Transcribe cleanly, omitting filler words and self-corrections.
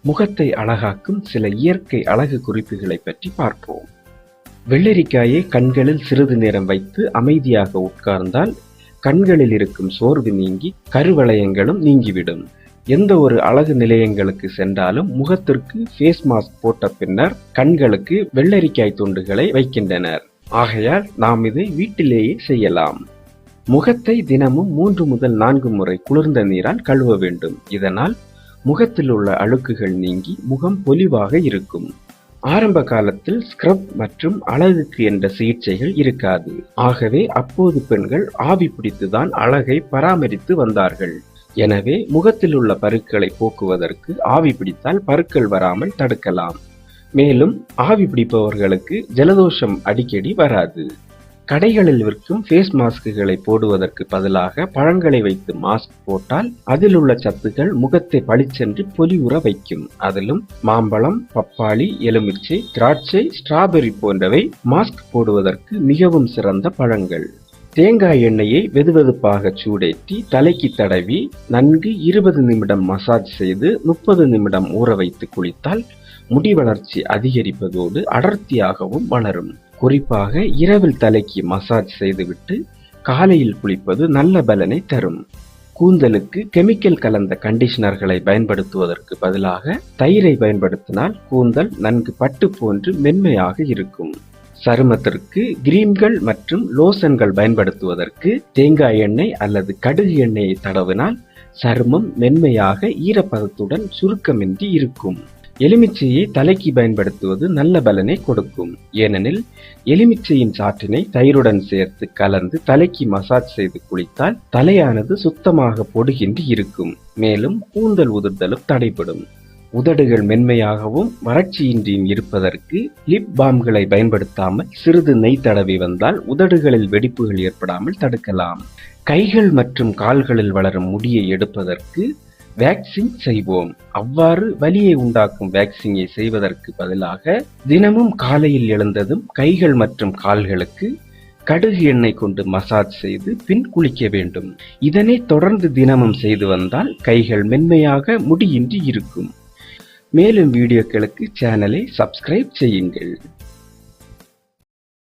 முகத்தை அழகாக்கும் சில இயற்கை அழகு குறிப்புகளை பற்றி பார்ப்போம். வெள்ளரிக்காயை கண்களில் சிறிது நேரம் வைத்து அமைதியாக உட்கார்ந்தால் கண்களில் இருக்கும் சோர்வு நீங்கி கருவளையங்களும் நீங்கிவிடும். எந்த ஒரு அழகு நிலையங்களுக்கு சென்றாலும் முகத்திற்கு ஃபேஸ் மாஸ்க் போட்ட பின்னர் கண்களுக்கு வெள்ளரிக்காய் துண்டுகளை வைக்கின்றனர். ஆகையால் நாம் இதை வீட்டிலேயே செய்யலாம். முகத்தை தினமும் 3 முதல் 4 முறை குளிர்ந்த நீரால் கழுவ வேண்டும். இதனால் முகத்தில் உள்ள அழுக்குகள் நீங்கி முகம் பொலிவாக இருக்கும். ஆரம்ப காலத்தில் ஸ்க்ரப் மற்றும் அழகுக்கு என்ற சிகிச்சைகள் இருக்காது. ஆகவே அப்போது பெண்கள் ஆவி பிடித்துதான் அழகை பராமரித்து வந்தார்கள். எனவே முகத்தில் உள்ள பருக்களை போக்குவதற்கு ஆவி பிடித்தால் பருக்கள் வராமல் தடுக்கலாம். மேலும் ஆவி பிடிப்பவர்களுக்கு ஜலதோஷம் அடிக்கடி வராது. கடைகளில் விற்கும் ஃபேஸ் மாஸ்குகளை போடுவதற்கு பதிலாக பழங்களை வைத்து மாஸ்க் போட்டால் அதில் உள்ள சத்துக்கள் முகத்தை பளிச்சென்று பொலிவுற வைக்கும். அதிலும் மாம்பழம், பப்பாளி, எலுமிச்சை, திராட்சை, ஸ்ட்ராபெர்ரி போன்றவை மாஸ்க் போடுவதற்கு மிகவும் சிறந்த பழங்கள். தேங்காய் எண்ணெயை வெதுவெதுப்பாக சூடேற்றி தலைக்கு தடவி நன்கு 20 நிமிடம் மசாஜ் செய்து 30 நிமிடம் ஊற வைத்து குளித்தால் முடி வளர்ச்சி அதிகரிப்பதோடு அடர்த்தியாகவும் வளரும். குறிப்பாக இரவில் தலைக்கு மசாஜ் செய்துவிட்டு காலையில் குளிப்பது நல்ல பலனை தரும். கூந்தலுக்கு கெமிக்கல் கலந்த கண்டிஷனர்களை பயன்படுத்துவதற்கு பதிலாக தயிரை பயன்படுத்தினால் கூந்தல் நன்கு பட்டு போன்று மென்மையாக இருக்கும். சருமத்திற்கு கிரீம்கள் மற்றும் லோஷன்கள் பயன்படுத்துவதற்கு தேங்காய் எண்ணெய் அல்லது கடுகு எண்ணெயை தடவினால் சருமம் மென்மையாக ஈரப்பதத்துடன் சுருக்கமின்றி இருக்கும். எலுமிச்சையை தலைக்கு பயன்படுத்துவது நல்ல பலனை கொடுக்கும். ஏனெனில் எலுமிச்சையின் சாற்றினை தயிருடன் சேர்த்து கலந்து தலைக்கு மசாஜ் செய்து குளித்தால் தலையானது சுத்தமாக பொடுகின்றி இருக்கும். மேலும் கூந்தல் உதிர்தலும் தடைபடும். உதடுகள் மென்மையாகவும் வறட்சியின்றியும் இருப்பதற்கு லிப் பாம்களை பயன்படுத்தாமல் சிறிது நெய் தடவி வந்தால் உதடுகளில் வெடிப்புகள் ஏற்படாமல் தடுக்கலாம். கைகள் மற்றும் கால்களில் வளரும் முடியை எடுப்பதற்கு வேக்சிங் செய்வோம். அவ்வாறு வலியை உண்டாக்கும் வேக்சிங்கை செய்வதற்கு பதிலாக தினமும் காலையில் எழுந்ததும் கைகள் மற்றும் கால்களுக்கு கடுகு எண்ணெய் கொண்டு மசாஜ் செய்து பின் குளிக்க வேண்டும். இதனை தொடர்ந்து தினமும் செய்து வந்தால் கைகள் மென்மையாக முடியின்றி இருக்கும். மேலும் வீடியோக்களுக்கு சேனலை சப்ஸ்கிரைப் செய்யுங்கள்.